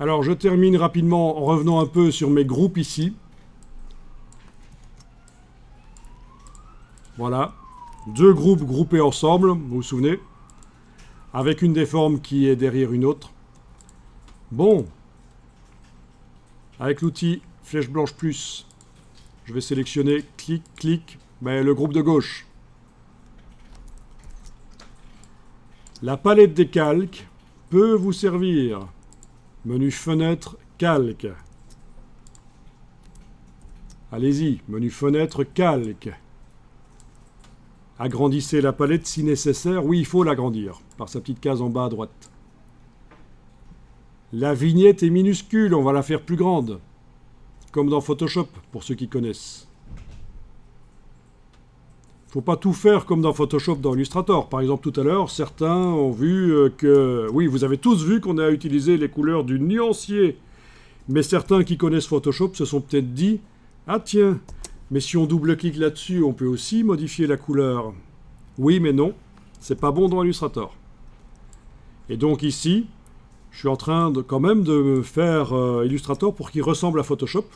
Alors, je termine rapidement en revenant un peu sur mes groupes ici. Voilà. Deux groupes groupés ensemble, vous vous souvenez, avec une des formes qui est derrière une autre. Bon. Avec l'outil flèche blanche plus, je vais sélectionner, clic, clic, le groupe de gauche. La palette des calques peut vous servir. Menu fenêtre, calque. Allez-y, menu fenêtre, calque. Agrandissez la palette si nécessaire. Oui, il faut l'agrandir par sa petite case en bas à droite. La vignette est minuscule, on va la faire plus grande. Comme dans Photoshop, pour ceux qui connaissent. Il ne faut pas tout faire comme dans Photoshop, dans Illustrator. Par exemple, tout à l'heure, certains ont vu que... Oui, vous avez tous vu qu'on a utilisé les couleurs du nuancier. Mais certains qui connaissent Photoshop se sont peut-être dit « Ah tiens, mais si on double-clique là-dessus, on peut aussi modifier la couleur. » Oui, mais non, c'est pas bon dans Illustrator. Et donc ici, je suis en train quand même de faire Illustrator pour qu'il ressemble à Photoshop.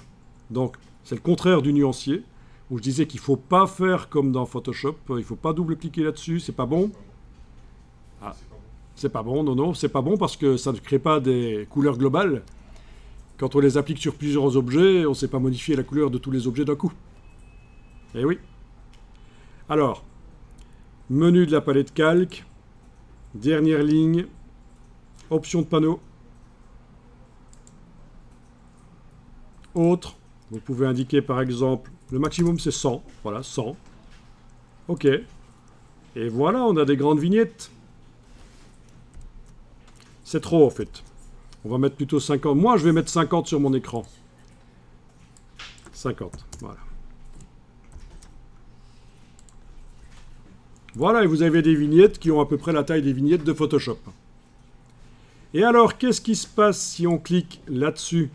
Donc, c'est le contraire du nuancier. Où je disais qu'il ne faut pas faire comme dans Photoshop, il ne faut pas double-cliquer là-dessus, c'est pas bon. Ah, c'est pas bon, non, c'est pas bon parce que ça ne crée pas des couleurs globales. Quand on les applique sur plusieurs objets, on ne sait pas modifier la couleur de tous les objets d'un coup. Eh oui. Alors, menu de la palette calque, dernière ligne, option de panneau, autre. Vous pouvez indiquer par exemple, le maximum c'est 100, voilà 100. Ok. Et voilà, on a des grandes vignettes. C'est trop en fait. On va mettre plutôt 50. Moi je vais mettre 50 sur mon écran. 50, voilà. Voilà, et vous avez des vignettes qui ont à peu près la taille des vignettes de Photoshop. Et alors, qu'est-ce qui se passe si on clique là-dessus ?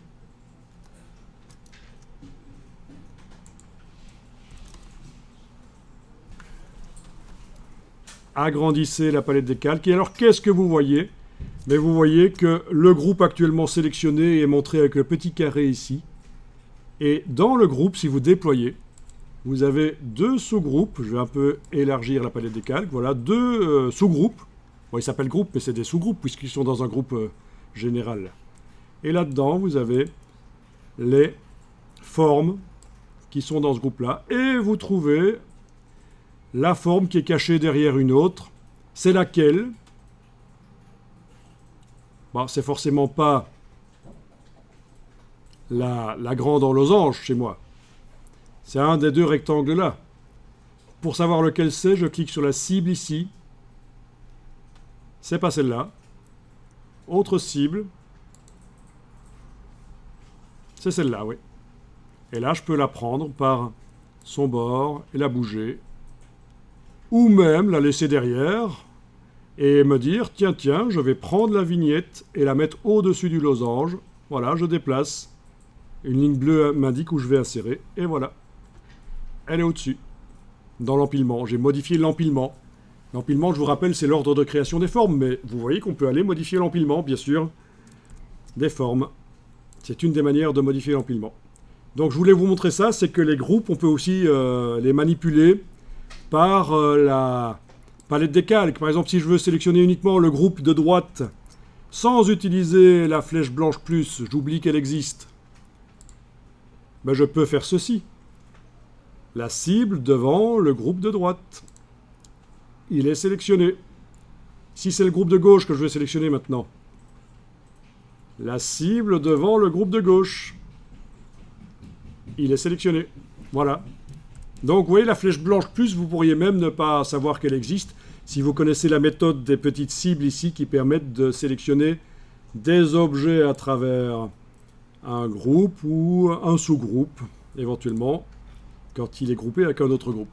Agrandissez la palette des calques. Et alors, qu'est-ce que vous voyez ? Mais vous voyez que le groupe actuellement sélectionné est montré avec le petit carré ici. Et dans le groupe, si vous déployez, vous avez deux sous-groupes. Je vais un peu élargir la palette des calques. Voilà, deux sous-groupes. Bon, ils s'appellent groupes, mais c'est des sous-groupes puisqu'ils sont dans un groupe général. Et là-dedans, vous avez les formes qui sont dans ce groupe-là. Et vous trouvez la forme qui est cachée derrière une autre. C'est laquelle ? Bon, c'est forcément pas la grande en losange chez moi. C'est un des deux rectangles là. Pour savoir lequel c'est, je clique sur la cible ici. C'est pas celle-là. Autre cible. C'est celle-là, oui. Et là, je peux la prendre par son bord et la bouger. Ou même la laisser derrière et me dire, tiens, je vais prendre la vignette et la mettre au-dessus du losange. Voilà, je déplace. Une ligne bleue m'indique où je vais insérer. Et voilà. Elle est au-dessus. Dans l'empilement. J'ai modifié l'empilement. L'empilement, je vous rappelle, c'est l'ordre de création des formes. Mais vous voyez qu'on peut aller modifier l'empilement, bien sûr, des formes. C'est une des manières de modifier l'empilement. Donc, je voulais vous montrer ça. C'est que les groupes, on peut aussi les manipuler par la palette des calques. Par exemple, si je veux sélectionner uniquement le groupe de droite sans utiliser la flèche blanche plus, j'oublie qu'elle existe, ben, je peux faire ceci. La cible devant le groupe de droite. Il est sélectionné. Si c'est le groupe de gauche que je vais sélectionner maintenant, la cible devant le groupe de gauche. Il est sélectionné. Voilà. Donc, vous voyez, la flèche blanche plus, vous pourriez même ne pas savoir qu'elle existe si vous connaissez la méthode des petites cibles ici qui permettent de sélectionner des objets à travers un groupe ou un sous-groupe, éventuellement, quand il est groupé avec un autre groupe.